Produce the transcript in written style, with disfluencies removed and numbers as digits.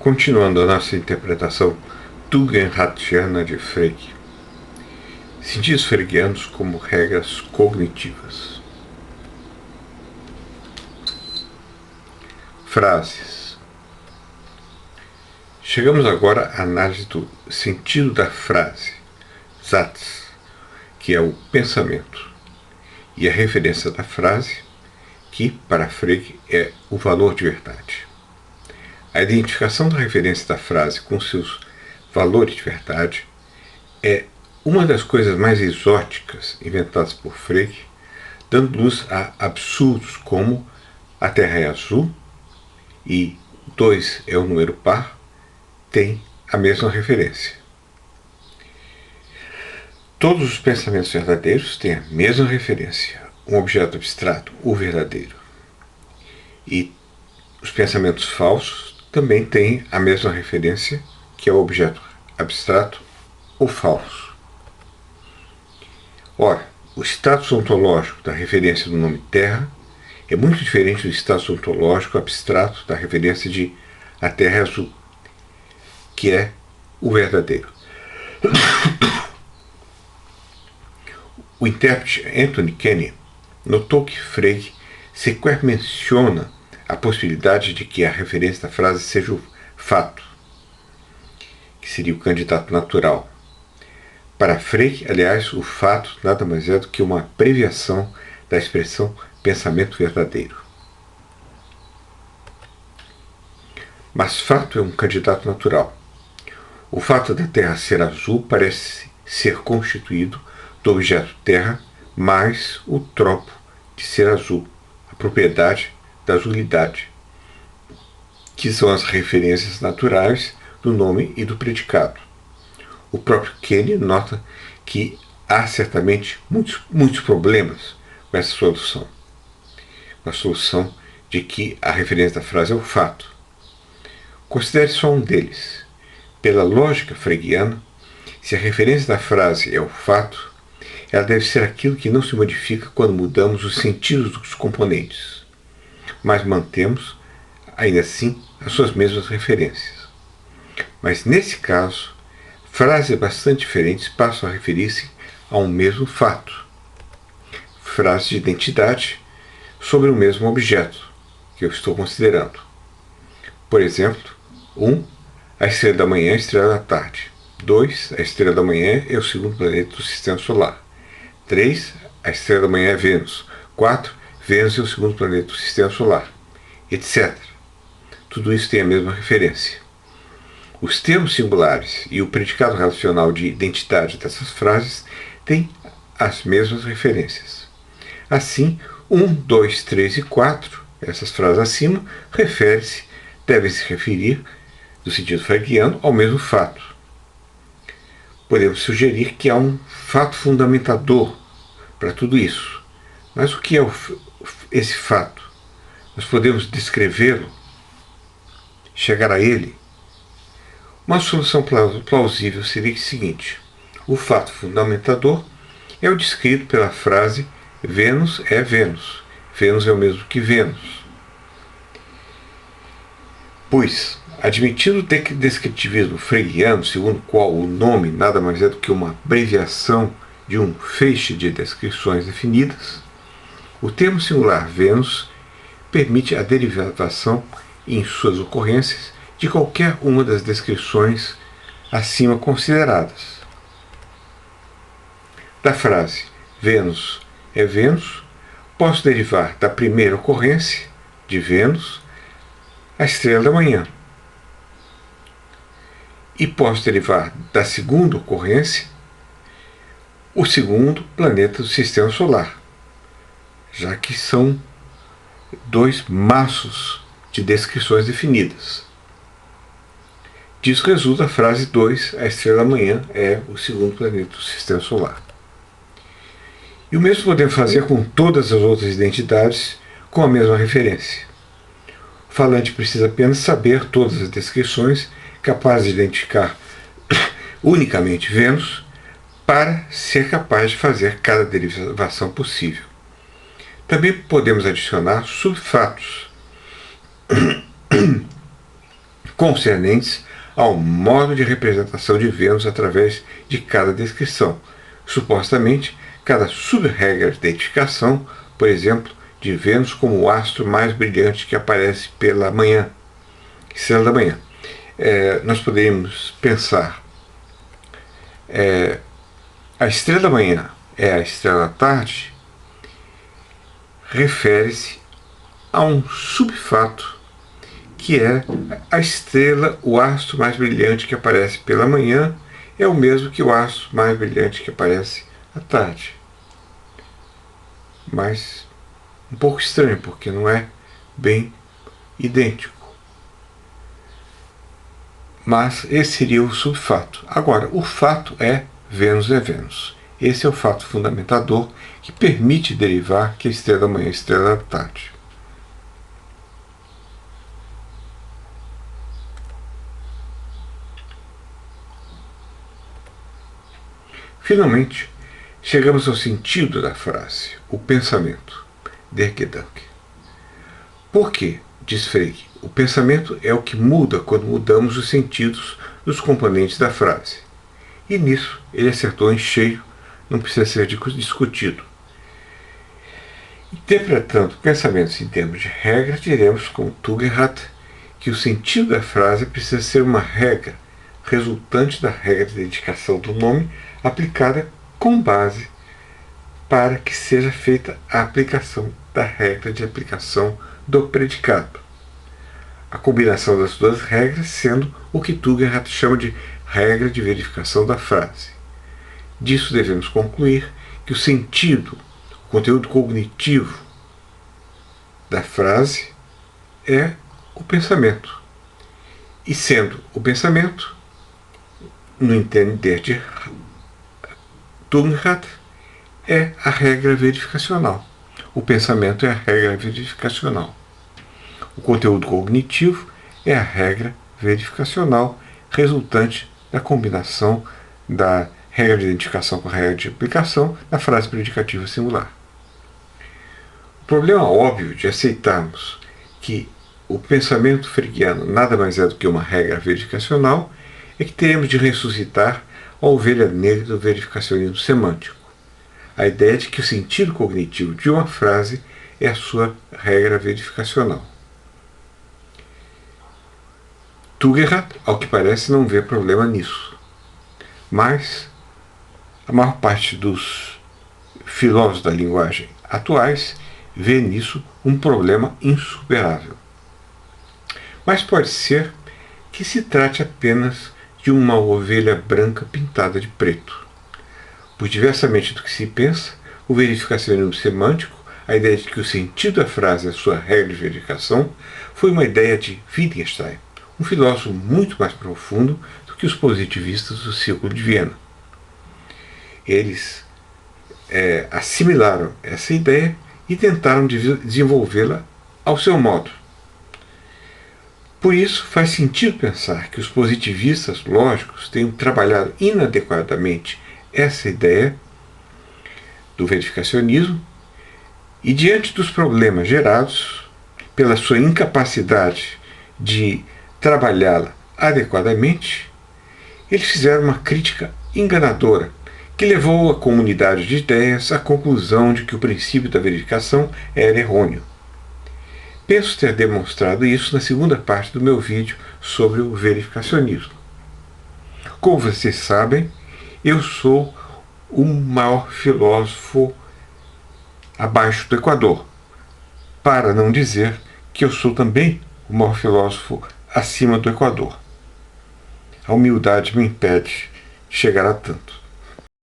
Continuando a nossa interpretação tugendhatiana de Frege, sentidos fregianos como regras cognitivas. Frases. Chegamos agora à análise do sentido da frase, Satz, que é o pensamento, e a referência da frase, que, para Frege, é o valor de verdade. A identificação da referência da frase com seus valores de verdade é uma das coisas mais exóticas inventadas por Frege, dando luz a absurdos como a Terra é azul e 2 é um número par, tem a mesma referência. Todos os pensamentos verdadeiros têm a mesma referência, um objeto abstrato, o verdadeiro. E os pensamentos falsos também têm a mesma referência, que é o objeto abstrato, o falso. Ora, o status ontológico da referência do nome Terra é muito diferente do status ontológico abstrato da referência de a Terra é azul, que é o verdadeiro. O intérprete Anthony Kenny notou que Frege sequer menciona a possibilidade de que a referência da frase seja o fato, que seria o candidato natural. Para Frege, aliás, o fato nada mais é do que uma abreviação da expressão pensamento verdadeiro. Mas fato é um candidato natural. O fato da Terra ser azul parece ser constituído do objeto Terra mais o tropo de ser azul, a propriedade da azulidade, que são as referências naturais do nome e do predicado. O próprio Kenny nota que há certamente muitos problemas com essa solução, com a solução de que a referência da frase é o fato. Considere só um deles. Pela lógica fregiana, se a referência da frase é o fato, ela deve ser aquilo que não se modifica quando mudamos os sentidos dos componentes, mas mantemos, ainda assim, as suas mesmas referências. Mas, nesse caso, frases bastante diferentes passam a referir-se a um mesmo fato. Frases de identidade sobre o mesmo objeto que eu estou considerando. Por exemplo, 1. A estrela da manhã é a estrela da tarde. 2. A estrela da manhã é o segundo planeta do sistema solar. 3. A estrela da manhã é Vênus. 4. Vênus é o segundo planeta do sistema solar, etc. Tudo isso tem a mesma referência. Os termos singulares e o predicado relacional de identidade dessas frases têm as mesmas referências. Assim, 1, 2, 3 e 4, essas frases acima, devem se referir, no sentido fregiano, ao mesmo fato. Podemos sugerir que há um fato fundamentador para tudo isso. Mas o que é esse fato? Nós podemos descrevê-lo? Chegar a ele? Uma solução plausível seria o seguinte: o fato fundamentador é o descrito pela frase Vênus é Vênus. Vênus é o mesmo que Vênus. Pois, admitindo o descritivismo fregiano, segundo o qual o nome nada mais é do que uma abreviação de um feixe de descrições definidas, o termo singular Vênus permite a derivação em suas ocorrências de qualquer uma das descrições acima consideradas. Da frase Vênus é Vênus, posso derivar da primeira ocorrência de Vênus a estrela da manhã. E posso derivar da segunda ocorrência o segundo planeta do sistema solar, já que são 2 maços de descrições definidas. Disso resulta a frase 2, a estrela da manhã é o segundo planeta do sistema solar. E o mesmo podemos fazer com todas as outras identidades com a mesma referência. O falante precisa apenas saber todas as descrições capazes de identificar unicamente Vênus para ser capaz de fazer cada derivação possível. Também podemos adicionar subfatos concernentes ao modo de representação de Vênus através de cada descrição. Supostamente, cada sub-regra de identificação, por exemplo, de Vênus como o astro mais brilhante que aparece pela manhã, estrela da manhã. Nós poderíamos pensar, a estrela da manhã é a estrela da tarde, refere-se a um subfato que é a estrela, o astro mais brilhante que aparece pela manhã é o mesmo que o astro mais brilhante que aparece à tarde. Mas um pouco estranho, porque não é bem idêntico. Mas esse seria o subfato. Agora, o fato é Vênus é Vênus. Esse é o fato fundamentador que permite derivar que a estrela da manhã é a estrela da tarde. Finalmente, chegamos ao sentido da frase, o pensamento. Der Gedanke. Por quê? Diz Frege. O pensamento é o que muda quando mudamos os sentidos dos componentes da frase. E nisso ele acertou em cheio, não precisa ser discutido. Interpretando pensamentos em termos de regra, diremos com Tugendhat que o sentido da frase precisa ser uma regra resultante da regra de identificação do nome aplicada com base para que seja feita a aplicação da regra de aplicação do predicado. A combinação das duas regras sendo o que Tugendhat chama de regra de verificação da frase. Disso devemos concluir que o sentido, o conteúdo cognitivo da frase é o pensamento. E sendo o pensamento, no entender de Tugendhat, é a regra verificacional. O pensamento é a regra verificacional. O conteúdo cognitivo é a regra verificacional resultante da combinação da regra de identificação com a regra de aplicação na frase predicativa singular. O problema óbvio de aceitarmos que o pensamento fregiano nada mais é do que uma regra verificacional é que teremos de ressuscitar a ovelha negra do verificacionismo semântico. A ideia de que o sentido cognitivo de uma frase é a sua regra verificacional. Tugendhat, ao que parece, não vê problema nisso. Mas a maior parte dos filósofos da linguagem atuais vê nisso um problema insuperável. Mas pode ser que se trate apenas de uma ovelha branca pintada de preto. Pois, diversamente do que se pensa, o verificacionismo semântico, a ideia de que o sentido da frase é a sua regra de verificação, foi uma ideia de Wittgenstein, um filósofo muito mais profundo do que os positivistas do Círculo de Viena. Eles assimilaram essa ideia e tentaram desenvolvê-la ao seu modo. Por isso, faz sentido pensar que os positivistas lógicos tenham trabalhado inadequadamente essa ideia do verificacionismo e, diante dos problemas gerados pela sua incapacidade de trabalhá-la adequadamente, eles fizeram uma crítica enganadora que levou a comunidade de ideias à conclusão de que o princípio da verificação era errôneo. Penso ter demonstrado isso na segunda parte do meu vídeo sobre o verificacionismo. Como vocês sabem, eu sou o maior filósofo abaixo do Equador, para não dizer que eu sou também o maior filósofo acima do Equador. A humildade me impede de chegar a tanto.